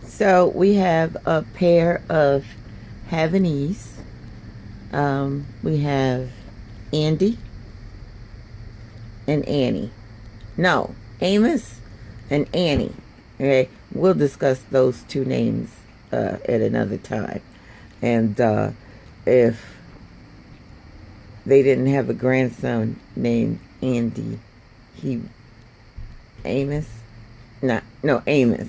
So we have a pair of Havanese. We have Andy and Annie. No, Amos and Annie. Okay, we'll discuss those two names at another time. And if they didn't have a grandson named Andy, he Amos, no Amos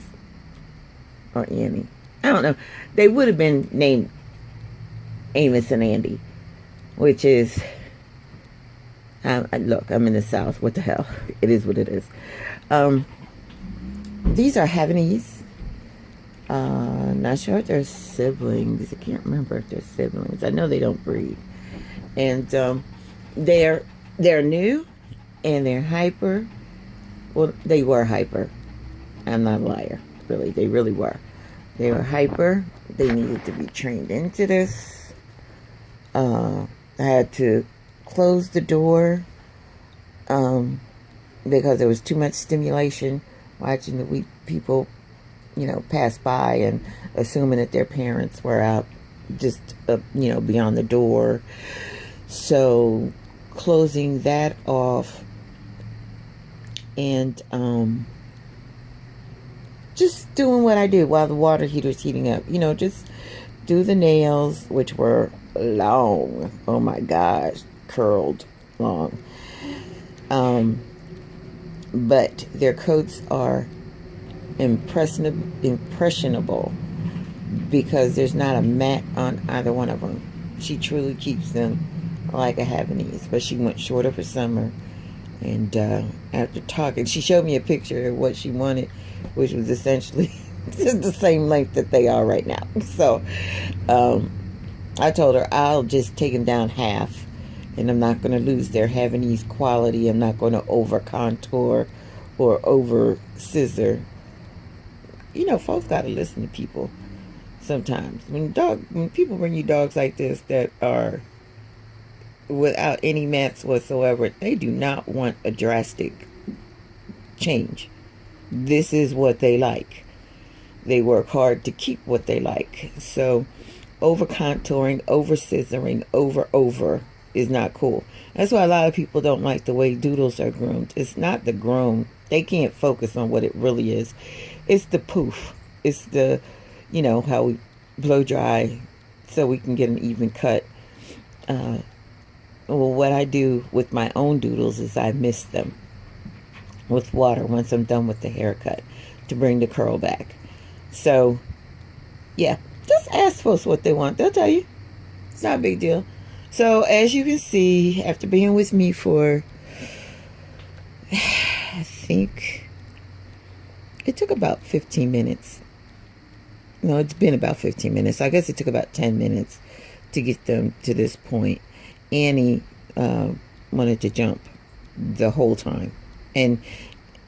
or Annie. I don't know. They would have been named Amos and Andy, which is look, I'm in the South. What the hell? It is what it is. These are Havanese. Not sure if they're siblings. I can't remember if they're siblings. I know they don't breed. And they're new and they're hyper. Well, they were hyper. I'm not a liar. Really, they really were. They were hyper. They needed to be trained into this. I had to close the door because there was too much stimulation watching the weak people, pass by and assuming that their parents were out just, beyond the door. So closing that off and just doing what I did while the water heater's heating up. Just do the nails, which were long. Oh my gosh, curled long. But their coats are impressionable because there's not a mat on either one of them. She truly keeps them like a Havanese, but she went shorter for summer. And after talking, she showed me a picture of what she wanted, which was essentially the same length that they are right now. So I told her I'll just take them down half, and I'm not going to lose their Havanese quality. I'm not going to over contour or over scissor. Folks got to listen to people sometimes. When people bring you dogs like this that are without any mats whatsoever, they do not want a drastic change. This is what they like. They work hard to keep what they like. So over contouring, over scissoring, over is not cool. That's why a lot of people don't like the way doodles are groomed. It's not the groom. They can't focus on what it really is. It's the poof. It's the, how we blow dry so we can get an even cut. Well, what I do with my own doodles is I mist them with water once I'm done with the haircut to bring the curl back. So, yeah, just ask folks what they want. They'll tell you. It's not a big deal. So, as you can see, after being with me for, I think, it took about 15 minutes. No, it's been about 15 minutes. I guess it took about 10 minutes to get them to this point. Annie wanted to jump the whole time, and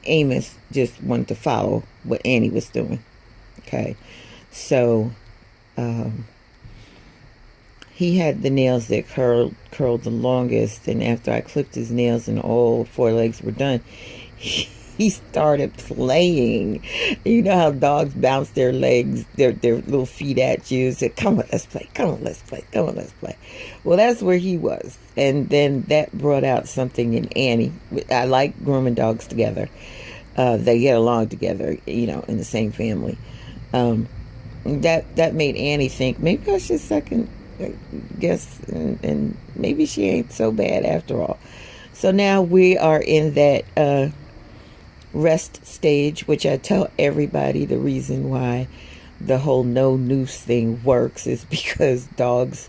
Amos just wanted to follow what Annie was doing. Okay, so he had the nails that curled the longest, and after I clipped his nails and all 4 legs were done, he started playing. You know how dogs bounce their legs, their little feet at you. Said, "Come on, let's play. Come on, let's play. Come on, let's play." Well, that's where he was, and then that brought out something in Annie. I like grooming dogs together. They get along together, in the same family. That made Annie think maybe I should second guess, and maybe she ain't so bad after all. So now we are in that rest stage, which I tell everybody the reason why the whole no noose thing works is because dogs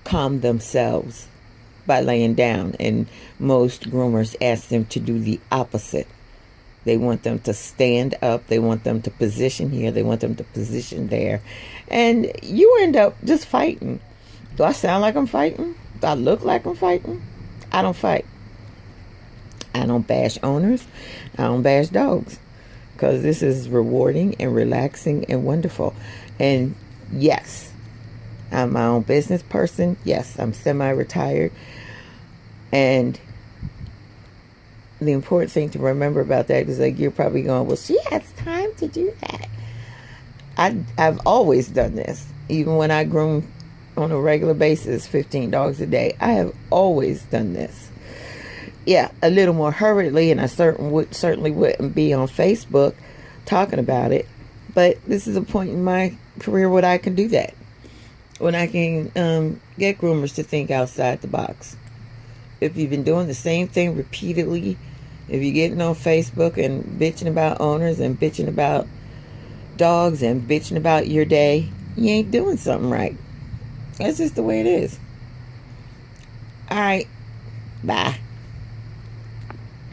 calm themselves by laying down, and most groomers ask them to do the opposite. They want them to stand up, they want them to position here, they want them to position there, and you end up just fighting. Do I sound like I'm fighting? Do I look like I'm fighting? I don't fight. I don't bash owners. I don't bash dogs, because this is rewarding and relaxing and wonderful. And yes, I'm my own business person. Yes, I'm semi-retired. And the important thing to remember about that is, like, you're probably going, well, she has time to do that. I've always done this. Even when I groom on a regular basis 15 dogs a day, I have always done this. Yeah, a little more hurriedly, and I certainly wouldn't be on Facebook talking about it. But this is a point in my career when I can do that. When I can get groomers to think outside the box. If you've been doing the same thing repeatedly, if you're getting on Facebook and bitching about owners and bitching about dogs and bitching about your day, you ain't doing something right. That's just the way it is. All right. Bye.